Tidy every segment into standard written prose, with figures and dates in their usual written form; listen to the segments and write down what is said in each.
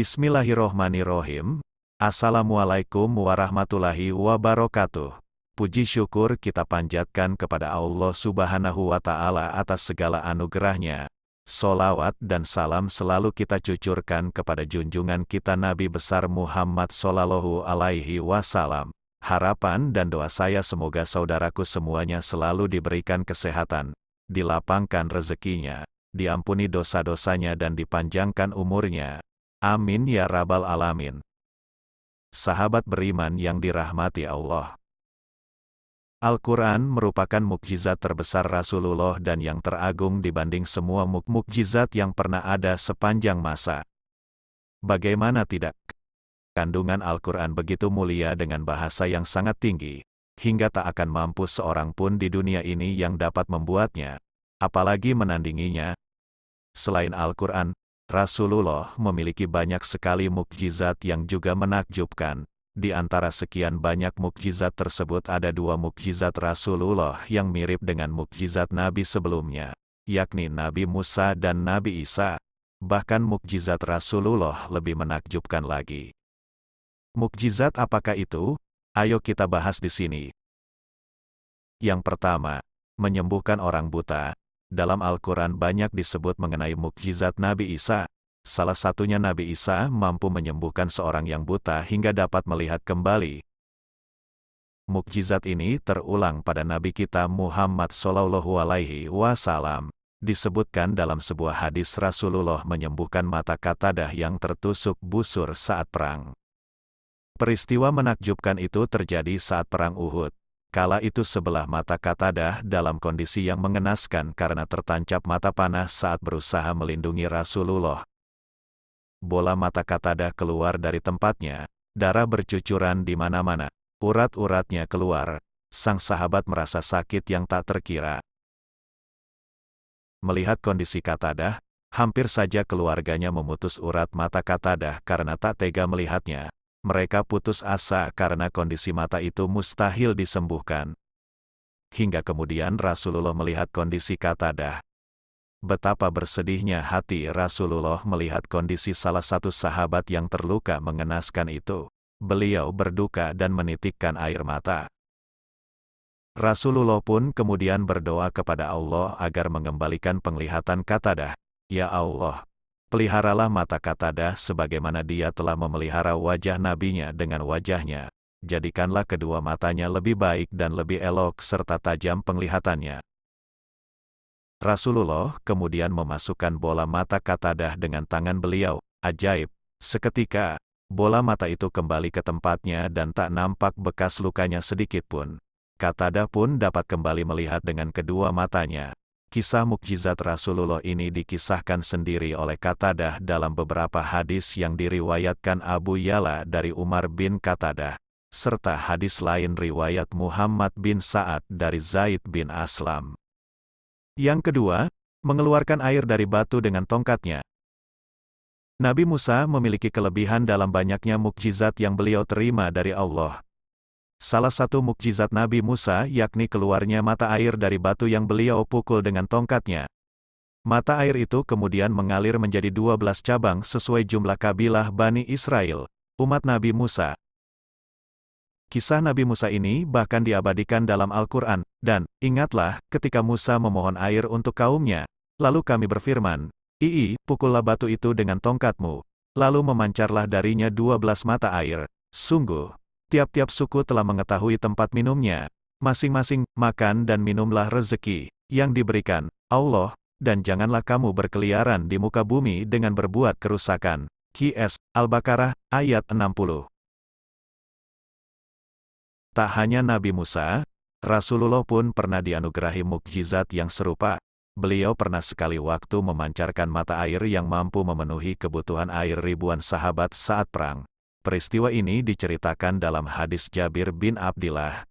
Bismillahirrohmanirrohim. Assalamualaikum warahmatullahi wabarakatuh. Puji syukur kita panjatkan kepada Allah Subhanahu wa Ta'ala atas segala anugerahnya. Sholawat dan salam selalu kita cucurkan kepada junjungan kita Nabi besar Muhammad Sallallahu Alaihi Wasallam. Harapan dan doa saya semoga saudaraku semuanya selalu diberikan kesehatan, dilapangkan rezekinya, diampuni dosa-dosanya dan dipanjangkan umurnya. Amin ya rabbal alamin. Sahabat beriman yang dirahmati Allah. Al-Quran merupakan mukjizat terbesar Rasulullah dan yang teragung dibanding semua mukjizat yang pernah ada sepanjang masa. Bagaimana tidak? Kandungan Al-Quran begitu mulia dengan bahasa yang sangat tinggi, hingga tak akan mampu seorang pun di dunia ini yang dapat membuatnya, apalagi menandinginya. Selain Al-Quran, Rasulullah memiliki banyak sekali mukjizat yang juga menakjubkan. Di antara sekian banyak mukjizat tersebut ada dua mukjizat Rasulullah yang mirip dengan mukjizat Nabi sebelumnya, yakni Nabi Musa dan Nabi Isa. Bahkan mukjizat Rasulullah lebih menakjubkan lagi. Mukjizat apakah itu? Ayo kita bahas di sini. Yang pertama, menyembuhkan orang buta. Dalam Al-Quran banyak disebut mengenai mukjizat Nabi Isa. Salah satunya Nabi Isa mampu menyembuhkan seorang yang buta hingga dapat melihat kembali. Mukjizat ini terulang pada Nabi kita Muhammad Sallallahu Alaihi Wasallam. Disebutkan dalam sebuah hadis Rasulullah menyembuhkan mata Qatadah yang tertusuk busur saat perang. Peristiwa menakjubkan itu terjadi saat perang Uhud. Kala itu sebelah mata Qatadah dalam kondisi yang mengenaskan karena tertancap mata panah saat berusaha melindungi Rasulullah. Bola mata Qatadah keluar dari tempatnya, darah bercucuran di mana-mana, urat-uratnya keluar. Sang sahabat merasa sakit yang tak terkira. Melihat kondisi Qatadah, hampir saja keluarganya memutus urat mata Qatadah karena tak tega melihatnya. Mereka putus asa karena kondisi mata itu mustahil disembuhkan. Hingga kemudian Rasulullah melihat kondisi Qatadah. Betapa bersedihnya hati Rasulullah melihat kondisi salah satu sahabat yang terluka mengenaskan itu. Beliau berduka dan menitikkan air mata. Rasulullah pun kemudian berdoa kepada Allah agar mengembalikan penglihatan Qatadah. Ya Allah, peliharalah mata Qatadah sebagaimana dia telah memelihara wajah nabinya dengan wajahnya. Jadikanlah kedua matanya lebih baik dan lebih elok serta tajam penglihatannya. Rasulullah kemudian memasukkan bola mata Qatadah dengan tangan beliau. Ajaib, seketika, bola mata itu kembali ke tempatnya dan tak nampak bekas lukanya sedikit pun. Qatadah pun dapat kembali melihat dengan kedua matanya. Kisah mukjizat Rasulullah ini dikisahkan sendiri oleh Qatadah dalam beberapa hadis yang diriwayatkan Abu Ya'la dari Umar bin Qatadah, serta hadis lain riwayat Muhammad bin Sa'ad dari Zaid bin Aslam. Yang kedua, mengeluarkan air dari batu dengan tongkatnya. Nabi Musa memiliki kelebihan dalam banyaknya mukjizat yang beliau terima dari Allah. Salah satu mukjizat Nabi Musa yakni keluarnya mata air dari batu yang beliau pukul dengan tongkatnya. Mata air itu kemudian mengalir menjadi 12 cabang sesuai jumlah kabilah Bani Israel, umat Nabi Musa. Kisah Nabi Musa ini bahkan diabadikan dalam Al-Quran, dan, ingatlah, ketika Musa memohon air untuk kaumnya, lalu kami berfirman, pukullah batu itu dengan tongkatmu, lalu memancarlah darinya 12 mata air. Sungguh, tiap-tiap suku telah mengetahui tempat minumnya, masing-masing, makan dan minumlah rezeki yang diberikan Allah, dan janganlah kamu berkeliaran di muka bumi dengan berbuat kerusakan. Qs. Al-Baqarah, ayat 60. Tak hanya Nabi Musa, Rasulullah pun pernah dianugerahi mukjizat yang serupa. Beliau pernah sekali waktu memancarkan mata air yang mampu memenuhi kebutuhan air ribuan sahabat saat perang. Peristiwa ini diceritakan dalam hadis Jabir bin Abdillah.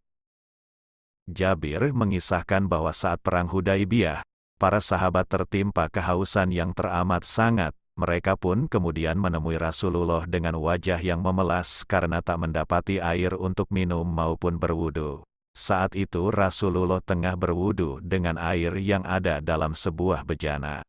Jabir mengisahkan bahwa saat perang Hudaibiyah, para sahabat tertimpa kehausan yang teramat sangat. Mereka pun kemudian menemui Rasulullah dengan wajah yang memelas karena tak mendapati air untuk minum maupun berwudu. Saat itu Rasulullah tengah berwudu dengan air yang ada dalam sebuah bejana.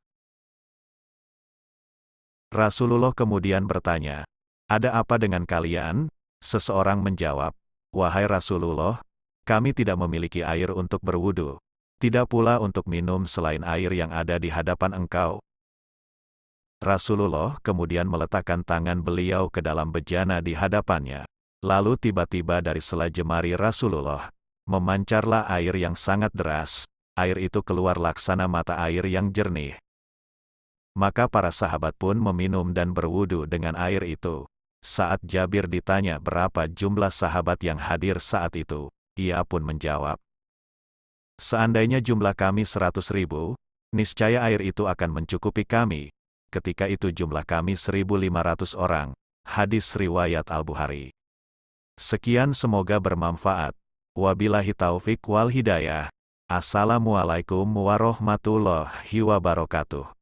Rasulullah kemudian bertanya, "Ada apa dengan kalian?" Seseorang menjawab, "Wahai Rasulullah, kami tidak memiliki air untuk berwudu, tidak pula untuk minum selain air yang ada di hadapan engkau." Rasulullah kemudian meletakkan tangan beliau ke dalam bejana di hadapannya. Lalu tiba-tiba dari sela jemari Rasulullah, memancarlah air yang sangat deras, air itu keluar laksana mata air yang jernih. Maka para sahabat pun meminum dan berwudu dengan air itu. Saat Jabir ditanya berapa jumlah sahabat yang hadir saat itu, ia pun menjawab, "Seandainya jumlah kami 100.000, niscaya air itu akan mencukupi kami. Ketika itu jumlah kami 1.500 orang." Hadis riwayat Al-Bukhari. Sekian, semoga bermanfaat. Wabillahi taufik wal hidayah. Assalamualaikum warahmatullahi wabarakatuh.